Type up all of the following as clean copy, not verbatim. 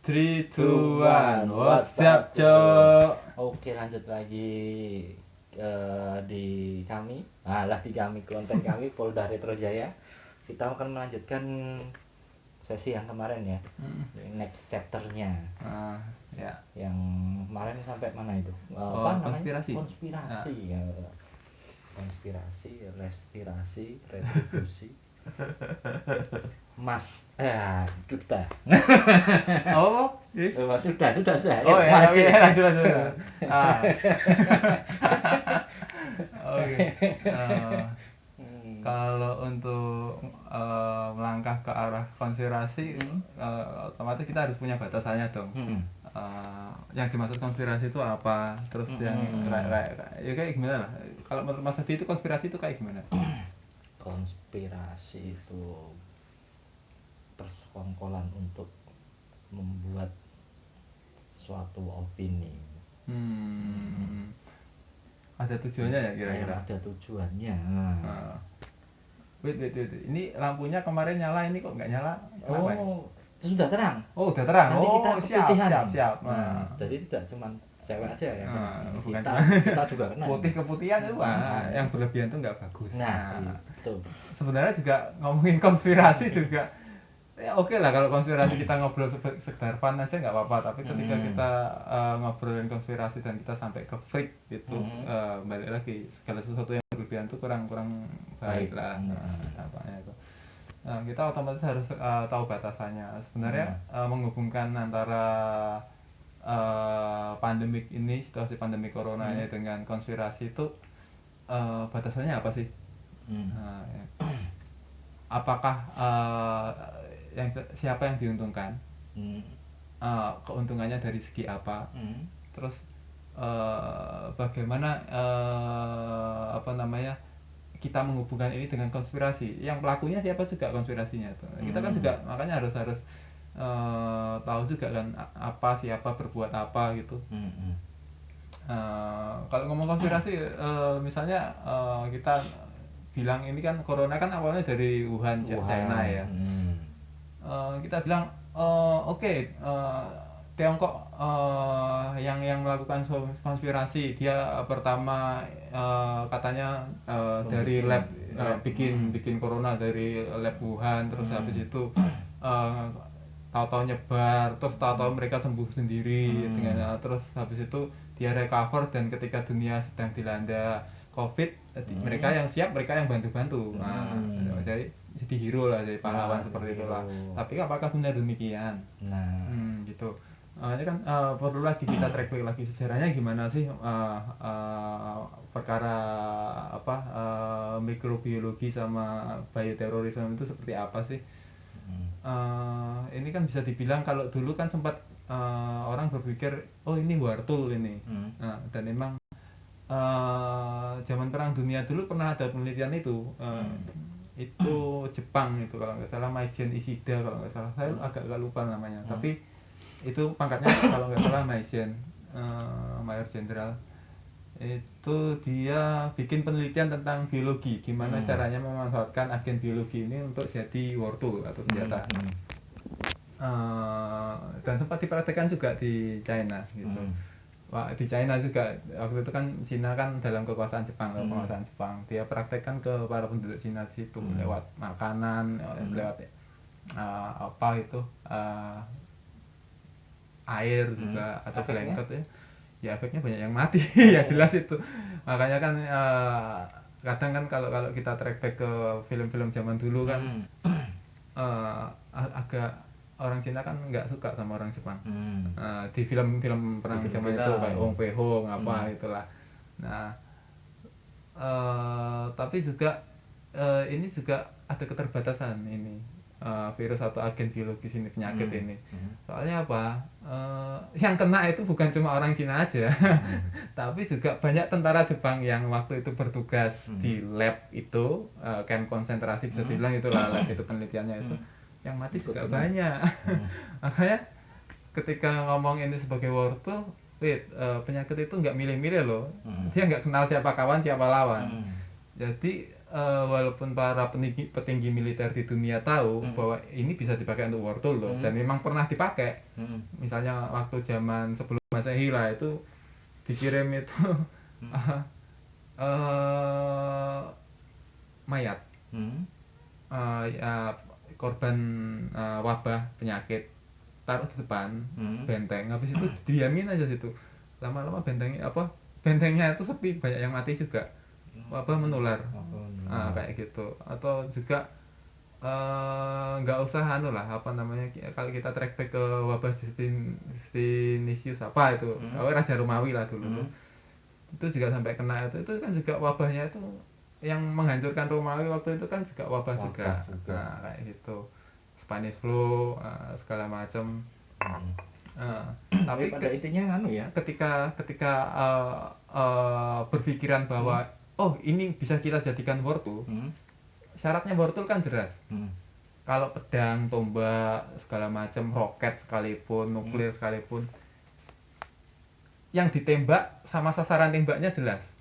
3, 2, 1, what's up, Cok? Oke, lanjut lagi di kami. Di kami, konten kami Polda Retro Jaya. Kita akan melanjutkan sesi yang kemarin ya. Next chapternya. Ya. Yang kemarin sampai mana itu? Konspirasi. Konspirasi. Ya. Konspirasi, respirasi, retribusi. Mas, duta. Oh, Sudah. oh ya, oke, lanjut. Oke. Kalau untuk melangkah ke arah konspirasi, otomatis kita harus punya batasannya dong. Yang dimaksud konspirasi itu apa? Terus yang kayak gimana lah? Kalau menurut Mas Hadi itu konspirasi itu kayak gimana? Konspirasi itu persekongkolan untuk membuat suatu opini. Ada tujuannya ya kira-kira? Ada tujuannya. Wait. Ini lampunya kemarin nyala, ini kok nggak nyala? Kenapa? Sudah terang. Oh, udah terang. Nanti kita Siap. Jadi tidak cuma cewek aja ya. Bukan kita juga kena. Putih keputihan itu yang berlebihan itu nggak bagus. Itu. Sebenarnya juga ngomongin konspirasi juga. Ya oke lah, kalau konspirasi kita ngobrol sekedar fun aja nggak apa-apa. Tapi ketika kita ngobrolin konspirasi dan kita sampai ke freak itu, balik lagi segala sesuatu yang berlebihan itu kurang baik lah. Tampaknya itu. Kita otomatis harus tahu batasannya. Sebenarnya menghubungkan antara pandemik ini, situasi pandemi corona ini dengan konspirasi itu batasannya apa sih? Ya. Apakah siapa yang diuntungkan? Keuntungannya dari segi apa? Terus bagaimana kita menghubungkan ini dengan konspirasi? Yang pelakunya siapa juga konspirasinya tuh. Kita kan juga makanya harus tahu juga kan siapa berbuat apa gitu. Kalau ngomong konspirasi, misalnya kita bilang ini kan corona kan awalnya dari Wuhan. China ya. Kita bilang Tiongkok yang melakukan konspirasi, dia pertama katanya dari lab bikin corona dari lab Wuhan, terus habis itu tahu-tahu nyebar, terus tahu-tahu mereka sembuh sendiri dengan terus habis itu dia recover, dan ketika dunia sedang dilanda COVID, mereka yang siap, mereka yang bantu-bantu. Jadi hero lah, jadi pahlawan seperti itulah. Tapi apakah benar demikian? Gitu. Ini kan perlu lagi kita track back lagi sejarahnya gimana sih perkara mikrobiologi sama bioterorisme itu seperti apa sih? Ini kan bisa dibilang kalau dulu kan sempat orang berpikir ini wartul ini. Dan memang zaman perang dunia dulu pernah ada penelitian itu. Itu Jepang itu kalau nggak salah, Maizen Ishida kalau nggak salah, saya agak lupa namanya. Tapi itu pangkatnya kalau nggak salah Maizen, Mayor Jenderal. Itu dia bikin penelitian tentang biologi, gimana caranya memanfaatkan agen biologi ini untuk jadi wortel atau senjata. Dan sempat dipraktekkan juga di China gitu. Di China juga waktu itu kan Cina kan dalam kekuasaan Jepang, dia praktekkan ke para penduduk Cina situ lewat makanan, lewat air juga atau blanket ya efeknya banyak yang mati. Ya jelas itu. Makanya kan kadang kan kalau kita track back ke film-film zaman dulu kan agak orang Cina kan nggak suka sama orang Jepang. Di film-film perang zaman itu kayak Ong Pei Ho itulah. Nah, tapi juga ini juga ada keterbatasan ini virus atau agen biologis ini, penyakit ini. Soalnya apa? Yang kena itu bukan cuma orang Cina aja, tapi juga banyak tentara Jepang yang waktu itu bertugas di lab itu, camp konsentrasi bisa dibilang itulah lab itu penelitiannya itu. Yang mati juga banyak. Makanya ketika ngomong ini sebagai wortel, penyakit itu nggak milih-milih loh. Dia nggak kenal siapa kawan siapa lawan. Jadi walaupun para petinggi militer di dunia tahu bahwa ini bisa dipakai untuk war tool loh, dan memang pernah dipakai. Misalnya waktu zaman sebelum Masehi lah, itu dikirim itu mayat, ya, korban wabah penyakit, taruh di depan benteng, habis itu didiamin aja situ. Lama-lama bentengnya itu sepi, banyak yang mati juga, wabah menular. Kayak gitu. Atau juga nggak usah kalau kita track back ke wabah Justinus apa itu, Raja Romawi lah dulu tuh, itu juga sampai kena itu kan juga wabahnya itu yang menghancurkan Romawi waktu itu kan juga wabah juga. Kayak gitu, Spanish flu, segala macam. Tapi pada intinya ya, ketika berpikiran bahwa ini bisa kita jadikan war tool, syaratnya war tool kan jelas. Kalau pedang, tombak, segala macam, roket sekalipun, nuklir sekalipun, yang ditembak sama sasaran tembaknya jelas.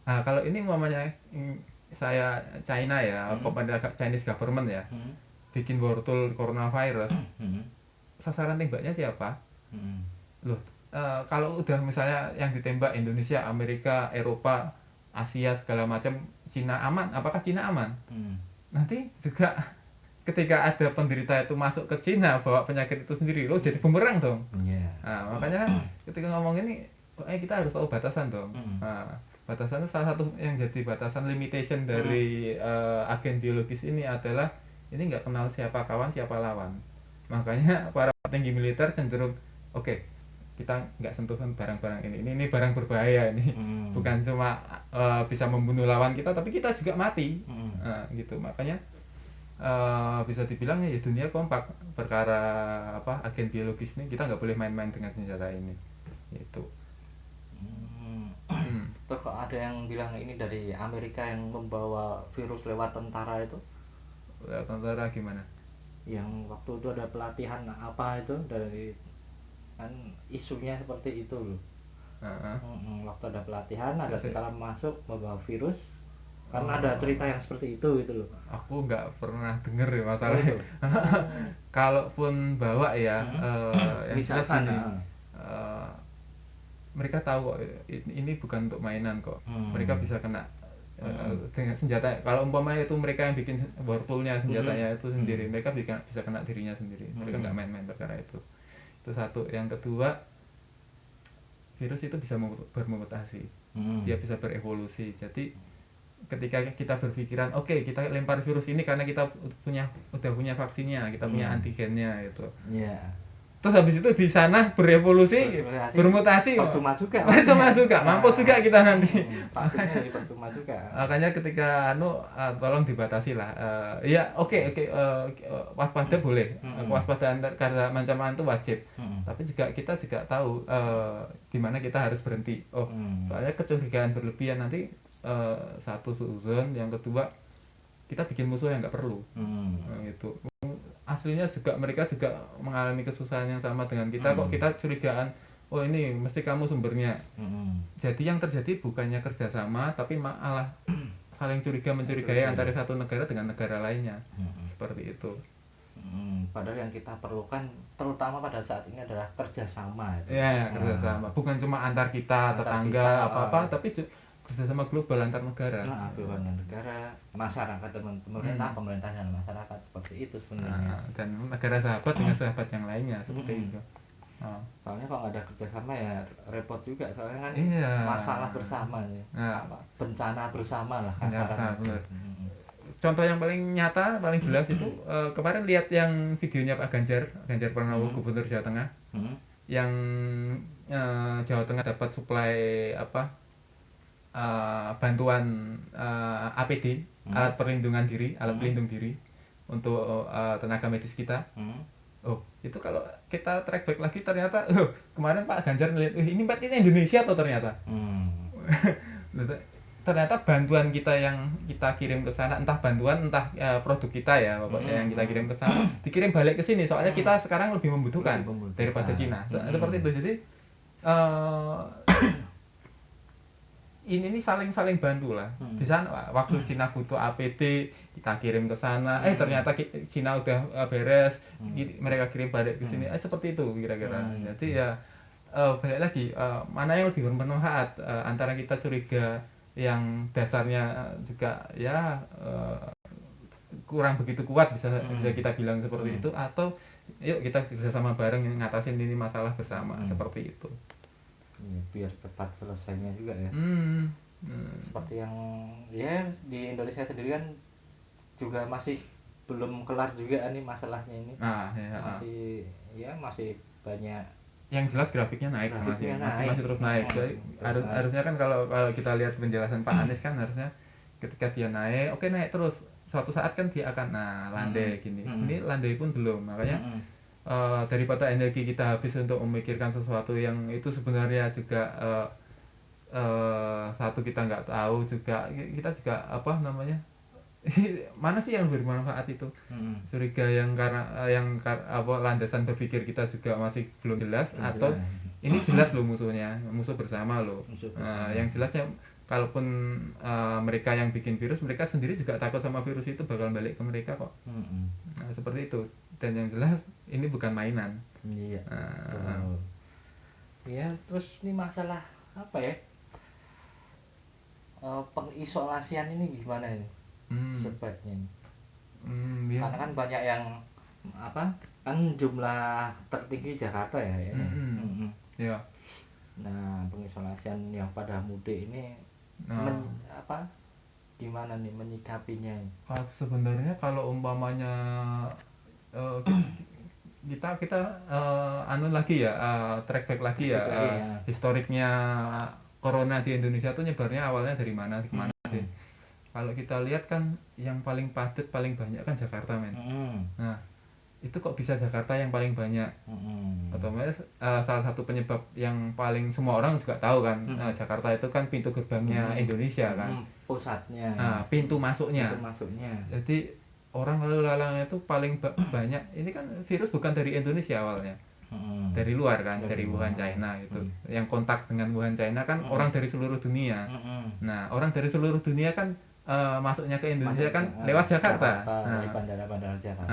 Nah, kalau ini umpamanya saya China ya, Chinese government ya, bikin war tool coronavirus, sasaran tembaknya siapa? Loh, kalau udah misalnya yang ditembak Indonesia, Amerika, Eropa, Asia segala macam, Cina aman, apakah Cina aman? Nanti juga ketika ada penderita itu masuk ke Cina bawa penyakit itu sendiri, lo jadi bumerang dong. Nah, makanya kan ketika ngomong ini, kita harus tahu batasan dong. Batasan itu salah satu yang jadi batasan limitation dari agen biologis ini adalah ini nggak kenal siapa kawan siapa lawan. Makanya para petinggi militer cenderung kita nggak sentuh barang-barang ini barang berbahaya ini. Bukan cuma bisa membunuh lawan kita, tapi kita juga mati. Gitu. Makanya bisa dibilang ya dunia kompak perkara agen biologis ini, kita nggak boleh main-main dengan senjata ini. Itu. Terus kok ada yang bilang ini dari Amerika yang membawa virus lewat tentara itu? Lewat tentara gimana? Yang waktu itu ada pelatihan apa itu, dari kan isunya seperti itu loh. Waktu ada pelatihan, ada tentara masuk membawa virus, kan ada cerita yang seperti itu gitu loh. Aku nggak pernah denger ya masalahnya. Kalaupun bawa ya, yang jelas gini, mereka tahu kok ini bukan untuk mainan kok. Mereka bisa kena dengan senjata. Kalau umpamanya itu mereka yang bikin war tool-nya, senjatanya itu sendiri, mereka bisa kena dirinya sendiri. Mereka nggak main-main perkara itu. Itu satu. Yang kedua, virus itu bisa bermutasi, dia bisa berevolusi. Jadi ketika kita berpikiran kita lempar virus ini karena kita udah punya vaksinnya, kita punya antigennya gitu. Terus habis itu di sana berevolusi, bermutasi, percuma juga, mampus juga kita nanti. Percuma juga. Makanya ketika tolong dibatasi lah. Waspada boleh, kewaspadaan karena ancaman itu wajib. Tapi kita juga tahu di mana kita harus berhenti. Soalnya kecurigaan berlebihan nanti satu suzon, yang kedua kita bikin musuh yang nggak perlu. Gitu. Aslinya juga mereka juga mengalami kesusahan yang sama dengan kita. Kok kita curigaan, ini mesti kamu sumbernya. Jadi yang terjadi bukannya kerjasama, tapi malah saling mencurigai antara satu negara dengan negara lainnya. Seperti itu. Padahal yang kita perlukan terutama pada saat ini adalah kerjasama. Kerjasama. Bukan cuma antar kita, tetangga, apa-apa, tapi kerjasama global antar negara. Global antar negara, masyarakat, pemerintah dan masyarakat, seperti itu sebenarnya. Dan negara sahabat dengan sahabat yang lainnya seperti itu. Soalnya kalau nggak ada kerjasama ya repot juga, soalnya kan masalah bersama ya. Bencana bersama lah kasarnya. Contoh yang paling nyata, paling jelas itu kemarin lihat yang videonya Pak Ganjar Pranowo, Gubernur Jawa Tengah, yang Jawa Tengah dapat suplai bantuan APD, alat pelindung diri untuk tenaga medis kita. Itu kalau kita track back lagi ternyata kemarin Pak Ganjar ngeliat ini Indonesia atau ternyata ternyata bantuan kita yang kita kirim ke sana, entah bantuan entah produk kita ya pokoknya yang kita kirim ke sana dikirim balik ke sini, soalnya kita sekarang lebih membutuhkan daripada Cina. Seperti itu. Jadi ini nih saling bantu lah. Di sana waktu Cina butuh APD kita kirim ke sana, ternyata Cina udah beres, mereka kirim balik ke sini, seperti itu kira-kira. Jadi ya balik lagi, mana yang lebih bermanfaat, antara kita curiga yang dasarnya juga ya kurang begitu kuat, bisa kita bilang seperti itu, atau yuk kita bersama bareng ngatasin ini masalah bersama, seperti itu. Ya, biar cepat selesainya juga ya. Seperti yang ya di Indonesia sendiri kan juga masih belum kelar juga nih masalahnya ini. Masih banyak. Yang jelas grafiknya naik, masih terus naik. Harusnya kan kalau kita lihat penjelasan Pak Anies kan harusnya ketika dia naik, oke naik terus. Suatu saat kan dia akan landai gini. Ini landai pun belum, makanya daripada energi kita habis untuk memikirkan sesuatu yang itu sebenarnya juga satu kita nggak tahu, juga kita juga mana sih yang bermanfaat itu, curiga yang karena landasan berpikir kita juga masih belum jelas, atau ini jelas loh musuh bersama loh. Yang jelasnya kalaupun mereka yang bikin virus, mereka sendiri juga takut sama virus itu bakal balik ke mereka kok. Seperti itu. Dan yang jelas ini bukan mainan. Iya. Ya, terus ini masalah apa ya? Pengisolasian ini gimana ini? Sebaiknya ini. Ya. Karena kan banyak yang kan jumlah tertinggi Jakarta ya. Ya. Nah, pengisolasian yang pada mudik ini gimana nih menyikapinya? Sebenarnya kalau umpamanya kita track back lagi ya, historiknya corona di Indonesia tuh nyebarnya awalnya dari mana ke mana sih? Kalau kita lihat kan yang paling padat paling banyak kan Jakarta, men. Nah, itu kok bisa Jakarta yang paling banyak? Otomatis salah satu penyebab yang paling semua orang juga tahu kan, Jakarta itu kan pintu gerbangnya Indonesia kan, pusatnya, pintu masuknya. Jadi orang lalu lalangnya itu paling banyak. Ini kan virus bukan dari Indonesia awalnya, dari luar kan, dari Wuhan China itu. Yang kontak dengan Wuhan China kan orang dari seluruh dunia. Nah, orang dari seluruh dunia kan masuknya ke Indonesia kan lewat Jakarta. Dari bandara-bandara Jakarta.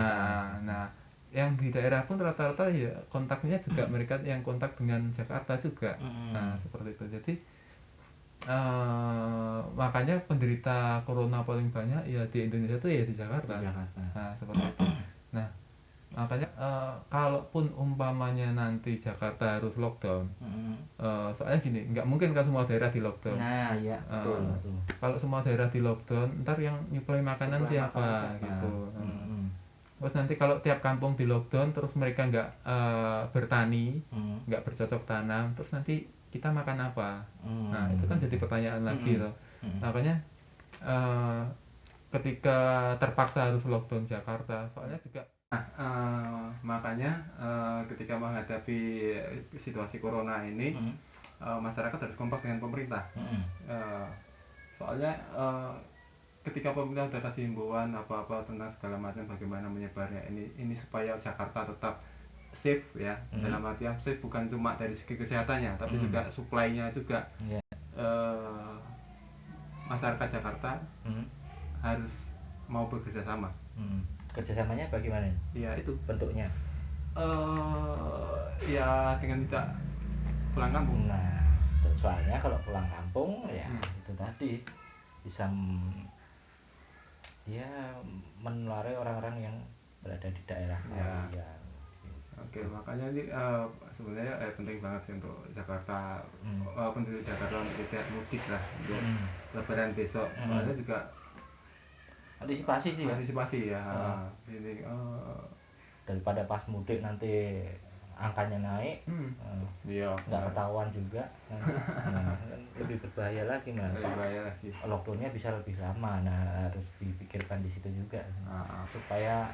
Nah, yang di daerah pun rata-rata ya kontaknya juga mereka yang kontak dengan Jakarta juga. Nah, seperti itu. Jadi makanya penderita corona paling banyak ya di Indonesia tuh ya di Jakarta. Nah, seperti itu. Nah, makanya kalaupun umpamanya nanti Jakarta harus lockdown, soalnya gini, nggak mungkin kan semua daerah di lockdown. Nah, ya, betul. Kalau semua daerah di lockdown, ntar yang nyuplai makanan siapa gitu. Terus nanti kalau tiap kampung di lockdown, terus mereka nggak bertani, nggak bercocok tanam, terus nanti kita makan apa? Nah, itu kan jadi pertanyaan lagi loh. Makanya ketika terpaksa harus lockdown Jakarta, soalnya juga makanya ketika menghadapi situasi corona ini, masyarakat harus kompak dengan pemerintah. Soalnya ketika pemerintah sudah kasih himbauan apa-apa tentang segala macam bagaimana menyebarnya ini supaya Jakarta tetap safe ya, dalam artian safe bukan cuma dari segi kesehatannya tapi juga supply-nya juga. Masyarakat Jakarta harus mau bekerja sama. Kerjasamanya bagaimana? Ya itu bentuknya. Ya dengan tidak pulang kampung. Nah, soalnya kalau pulang kampung ya itu tadi bisa menulari orang-orang yang berada di daerah ya. Oke, makanya ini sebenarnya penting banget sih untuk Jakarta, penduduk Jakarta untuk tidak mudik lah untuk Lebaran besok. Soalnya juga antisipasi ya. Ini daripada pas mudik nanti angkanya naik, nggak ketahuan juga, lebih berbahaya lagi lockdownnya bisa lebih lama. Nah, harus dipikirkan di situ juga supaya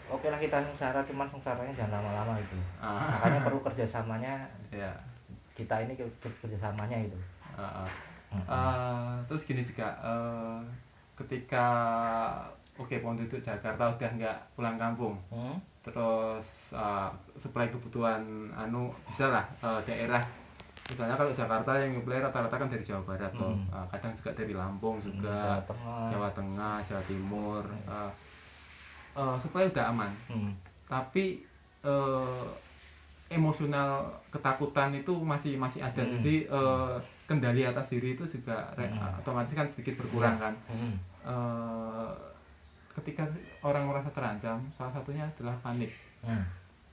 oke lah kita sengsara, cuman sengsaranya jangan lama-lama itu. Makanya perlu kerjasamanya. Kita ini kerjasamanya itu. Terus gini juga, ketika penduduk Jakarta udah nggak pulang kampung, terus supply kebutuhan bisa lah daerah Misalnya kalau Jakarta yang nyuplai rata-rata kan dari Jawa Barat toh. Kadang juga dari Lampung juga, Jawa Tengah. Jawa Tengah, Jawa Timur. Supply udah aman. Tapi emosional ketakutan itu masih masih ada. Jadi kendali atas diri itu juga otomatis kan sedikit berkurang kan. Ketika orang merasa terancam, salah satunya adalah panik.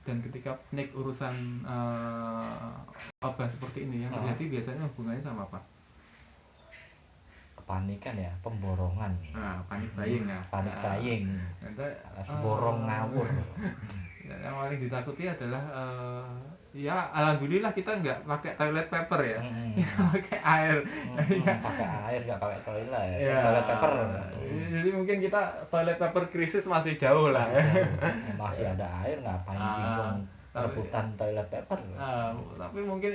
Dan ketika panik urusan wabah seperti ini yang terjadi biasanya hubungannya sama apa? Kepanikan ya, pemborongan. Nah, panik buying ya. Panik buying. Borong ngawur. Yang paling ditakuti adalah ya alhamdulillah kita nggak pakai toilet paper ya. Kita pakai air. Pakai air, nggak pakai toilet Ya. Toilet paper. Jadi mungkin kita toilet paper krisis masih jauh lah ya. Masih ada air, ngapain bingung rebutan toilet paper. Tapi mungkin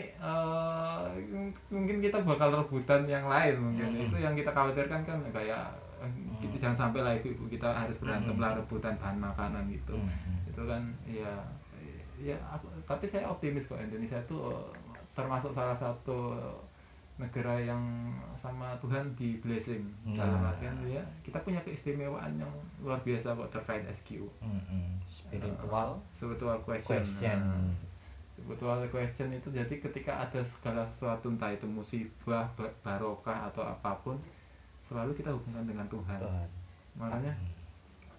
kita bakal rebutan yang lain mungkin. Itu yang kita khawatirkan kan kayak kita jangan sampai lah itu kita harus berantem lah rebutan bahan makanan gitu. Itu kan tapi saya optimis kok Indonesia itu termasuk salah satu negara yang sama Tuhan di blessing. Dalam artian ya kita punya keistimewaan yang luar biasa kok terkait SQ. Spiritual question. Spiritual question itu jadi ketika ada segala sesuatu entah itu musibah, barokah atau apapun selalu kita hubungkan dengan Tuhan. Makanya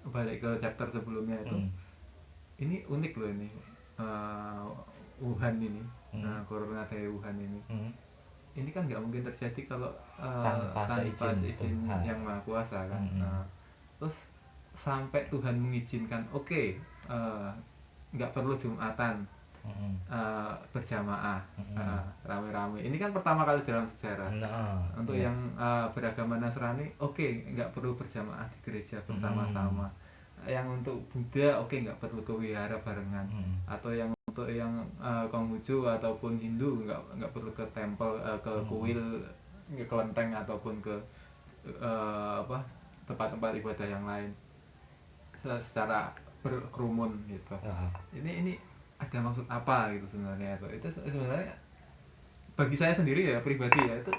balik ke chapter sebelumnya itu ini unik loh ini Wuhan ini corona dari Wuhan ini kan nggak mungkin terjadi kalau tanpa izin yang Maha Kuasa kan. Terus sampai Tuhan mengizinkan nggak perlu Jumatan berjamaah rame-rame. Ini kan pertama kali dalam sejarah. Untuk yang beragama Nasrani nggak perlu berjamaah di gereja bersama-sama. Yang untuk Buddha nggak perlu ke wihara barengan. Atau yang untuk yang Konghucu ataupun Hindu nggak perlu ke temple, ke kuil, ke kelenteng ataupun ke tempat-tempat ibadah yang lain secara berkerumun gitu. Ini ada maksud apa gitu sebenarnya itu sebenarnya bagi saya sendiri ya pribadi ya itu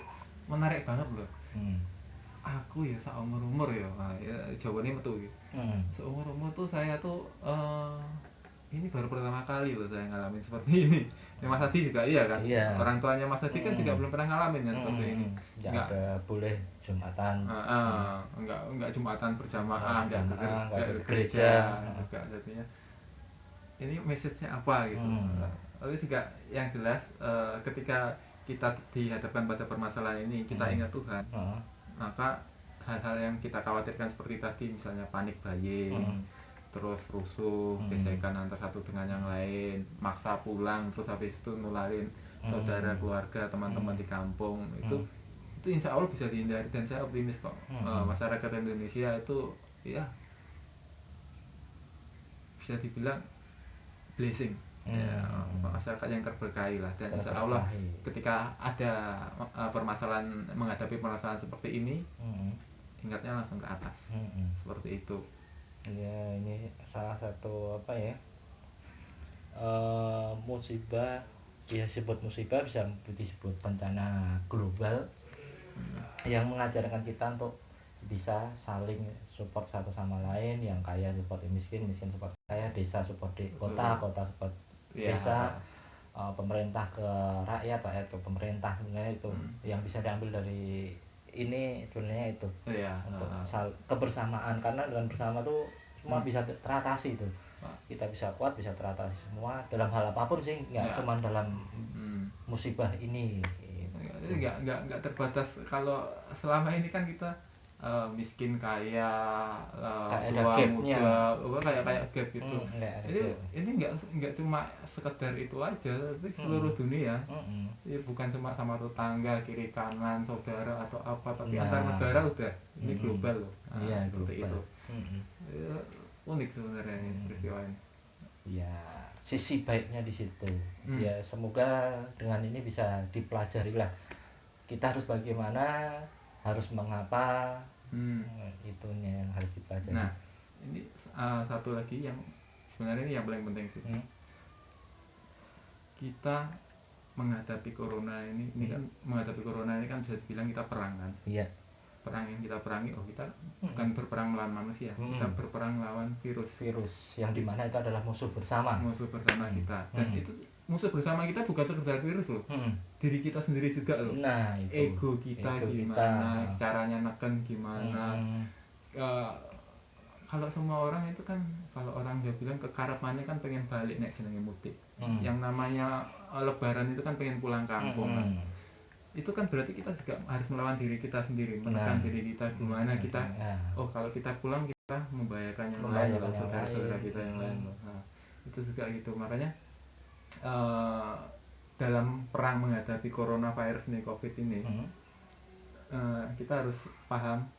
menarik banget loh. Aku ya seumur ya jawabannya betul gitu. Seumur tuh saya tuh ini baru pertama kali loh saya ngalamin seperti ini. Ya Mas Adi juga iya kan? Iya. Orang tuanya Mas Adi kan juga belum pernah ngalamin ya seperti ini. Nggak ada boleh Jumatan. Nggak Jumatan berjamaah, nggak ke gereja juga jadinya. Ini message-nya apa gitu. Lalu juga yang jelas ketika kita dihadapkan pada permasalahan ini kita ingat Tuhan, maka hal-hal yang kita khawatirkan seperti tadi misalnya panik buying, terus rusuh, gesekan antar satu dengan yang lain, maksa pulang, terus habis itu nularin saudara, keluarga, teman-teman di kampung, itu insya Allah bisa dihindari dan saya optimis kok. Masyarakat Indonesia itu ya bisa dibilang blessing. Masyarakat yang terberkahi lah dan insya Allah ketika ada permasalahan menghadapi permasalahan seperti ini ingatnya langsung ke atas seperti itu. Ya ini salah satu musibah ya, disebut musibah bisa disebut bencana global yang mengajarkan kita untuk bisa saling support satu sama lain, yang kaya support miskin, miskin support kaya, desa support kota, kota support desa, pemerintah ke rakyat, rakyat ke pemerintah. Sebenarnya itu yang bisa diambil dari ini sebenarnya itu untuk kebersamaan, karena dengan bersama tuh semua bisa teratasi tuh. Kita bisa kuat, bisa teratasi semua dalam hal apapun sih, nggak cuma dalam musibah ini. Nggak terbatas. Kalau selama ini kan kita miskin kaya, tua muda, kayak gap gitu. Ini nggak cuma sekedar itu aja, tapi seluruh dunia. Ya, bukan cuma sama tetangga, kiri kanan, saudara atau apa, tapi antar negara udah. Ini global loh. Seperti global. Itu. Ya, unik sebenarnya ini peristiwa ini. Ya, sisi baiknya di situ. Ya, semoga dengan ini bisa dipelajari lah. Kita harus bagaimana, harus mengapa, itunya yang harus dipelajari. Nah, ini satu lagi yang sebenarnya ini yang paling penting sih. Kita menghadapi corona ini kan menghadapi corona ini kan bisa dibilang kita perang kan. Iya. Perang yang kita perangi, kita bukan berperang melawan manusia, kita berperang melawan virus yang dimana itu adalah musuh bersama kita. Dan itu musuh bersama kita bukan sekedar virus loh, diri kita sendiri juga loh. Nah, itu ego kita gimana, caranya neken gimana. Kalau semua orang itu kan, kalau orang dia bilang kekarepannya kan pengen balik nek jenenge mudik. Yang namanya lebaran itu kan pengen pulang kampung kan. Itu kan berarti kita juga harus melawan diri kita sendiri, menekan diri kita gimana kita. Kalau kita pulang kita membahayakan yang lain, saudara-saudara kita yang lain. Nah, itu juga gitu. Makanya dalam perang menghadapi coronavirus ini, COVID ini, kita harus paham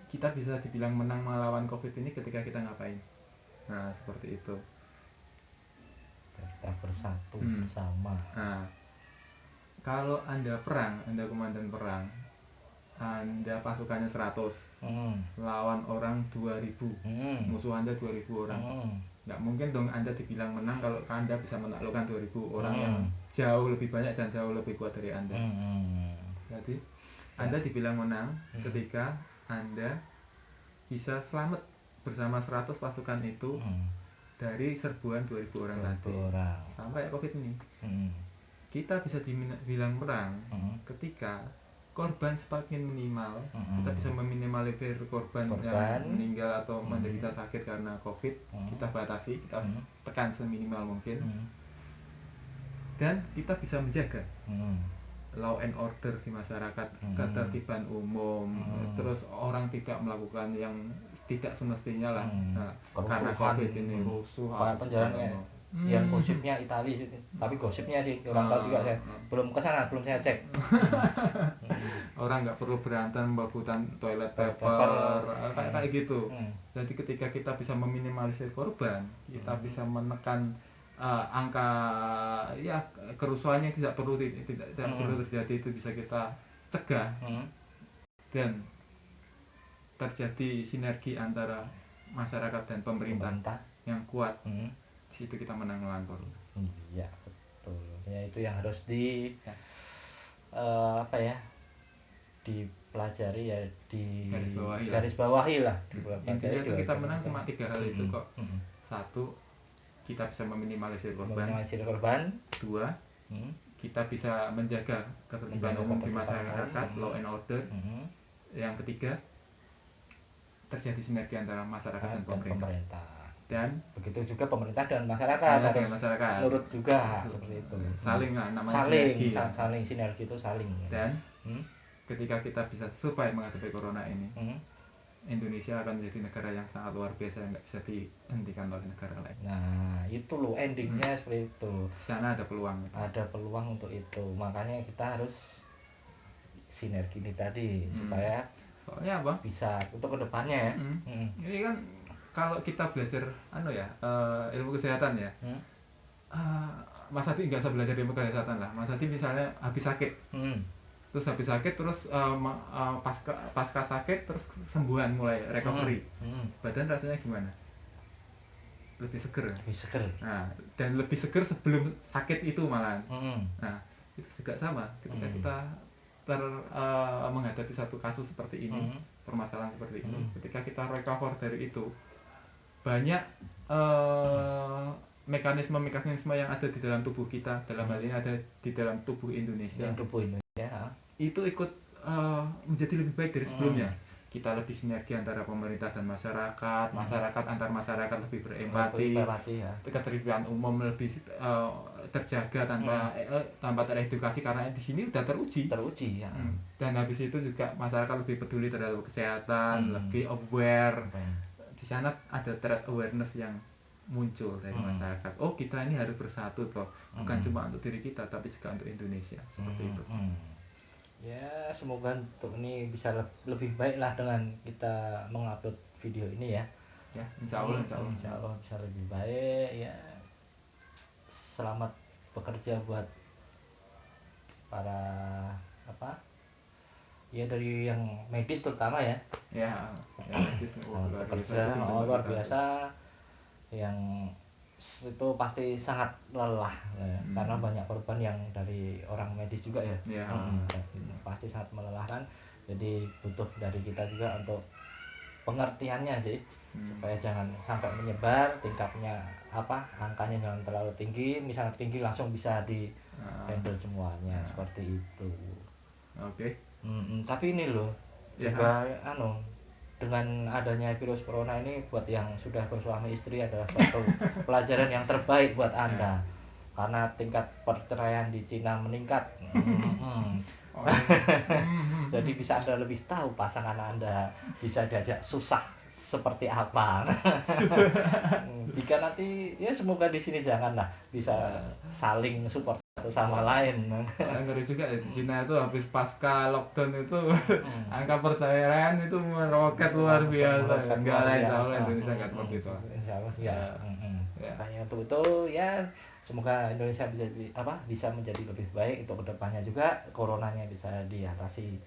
kita bisa dibilang menang melawan COVID ini ketika kita ngapain. Nah, seperti itu. Kita bersatu bersama. Nah, kalau Anda perang, Anda komandan perang, Anda pasukannya 100, lawan orang 2000, musuh Anda 2000 orang. Nggak mungkin dong Anda dibilang menang kalau Anda bisa menaklukkan 2000 orang yang jauh lebih banyak dan jauh lebih kuat dari Anda. Jadi Anda dibilang menang ketika Anda bisa selamat bersama 100 pasukan itu dari serbuan 2000 orang tadi. Sampai COVID ini. Kita bisa dibilang menang ketika korban semakin minimal. Kita bisa meminimalisir korban yang meninggal atau menderita sakit karena COVID. Kita batasi, kita tekan seminimal mungkin. Dan kita bisa menjaga law and order di masyarakat, ketertiban umum, terus orang tidak melakukan yang tidak semestinya lah. Nah, karena COVID ini rusuh, yang gosipnya Italia sih, tapi gosipnya sih orang tahu juga, saya belum kesana, belum saya cek. Orang nggak perlu berantem rebutan toilet paper kayak gitu. Jadi ketika kita bisa meminimalisir korban, kita bisa menekan angka kerusuhannya tidak perlu terjadi, itu bisa kita cegah. Dan terjadi sinergi antara masyarakat dan pemerintah yang kuat. Di situ kita menang melawan corona. Iya, betul. Ya, itu yang harus dipelajari ya, di garis bawahi lah. Intinya itu kita menang cuma 3 hal itu kok. 1, kita bisa meminimalisir korban. 2, kita bisa menjaga ketertiban umum di masyarakat, law and order. Yang ketiga, terjadi sinergi antara masyarakat dan pemerintah. Dan begitu juga pemerintah dan masyarakat, nurut juga seperti itu. Saling lah, namanya saling sinergi itu saling. Dan ketika kita bisa survive menghadapi corona ini, Indonesia akan menjadi negara yang sangat luar biasa yang nggak bisa dihentikan oleh negara lain. Nah, itu loh endingnya seperti itu. Di sana ada peluang. Ada peluang untuk itu. Makanya kita harus sinergi ini tadi supaya soalnya apa? Bisa untuk kedepannya ya. Ini kan kalau kita belajar ilmu kesehatan ya, Mas Hadi nggak usah belajar ilmu kesehatan lah. Mas Hadi misalnya habis sakit, terus pasca sakit terus sembuhan, mulai recovery, badan rasanya gimana? Lebih seger. Nah, dan lebih seger sebelum sakit itu malahan. Nah, itu juga sama ketika kita menghadapi satu kasus seperti ini, permasalahan seperti ini, ketika kita recover dari itu, banyak mekanisme yang ada di dalam tubuh kita, dalam hal ini ada di dalam tubuh Indonesia, itu ikut menjadi lebih baik dari sebelumnya. Kita lebih sinergi antara pemerintah dan masyarakat, antar masyarakat lebih berempati, ketertiban umum lebih terjaga tanpa teredukasi, karena di sini sudah teruji ya. Dan habis itu juga masyarakat lebih peduli terhadap kesehatan, lebih aware. Di sana ada threat awareness yang muncul dari masyarakat. Oh, kita ini harus bersatu toh, bukan cuma untuk diri kita tapi juga untuk Indonesia, seperti itu. Ya, semoga untuk ini bisa lebih baik lah dengan kita mengupload video ini ya. Ya, insya Allah bisa lebih baik ya. Selamat bekerja buat para dari yang medis terutama ya. Ya medis luar biasa yang itu pasti sangat lelah ya. Karena banyak korban yang dari orang medis juga ya. Ya. Pasti sangat melelahkan. Jadi butuh dari kita juga untuk pengertiannya sih, supaya jangan sampai menyebar tingkatnya, angkanya jangan terlalu tinggi. Misalnya tinggi langsung bisa di handle semuanya seperti itu. Oke. Tapi ini loh juga dengan adanya virus corona ini buat yang sudah bersuami istri adalah suatu pelajaran yang terbaik buat Anda, karena tingkat perceraian di Cina meningkat. Jadi bisa Anda lebih tahu pasangan Anda bisa diajak susah seperti apa. Jika nanti ya semoga di sini janganlah, bisa saling support satu sama lain. Ngeri juga ya, di Cina itu habis pasca lockdown itu angka perceraian itu meroket luar biasa. Enggak lah, insya Allah Indonesia nggak seperti itu. Insya Allah ya. Makanya untuk itu ya semoga Indonesia bisa menjadi lebih baik untuk kedepannya juga, coronanya bisa diatasi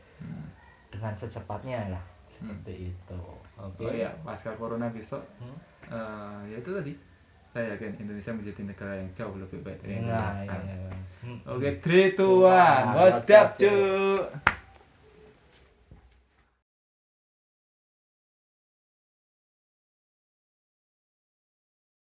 dengan secepatnya lah, seperti itu. Oke. Oh ya, pasca corona besok, ya itu tadi. Saya yakin Indonesia menjadi negara yang jauh lebih baik dari Indonesia sekarang. Oke, 3, 2, 1, what's up, cuy?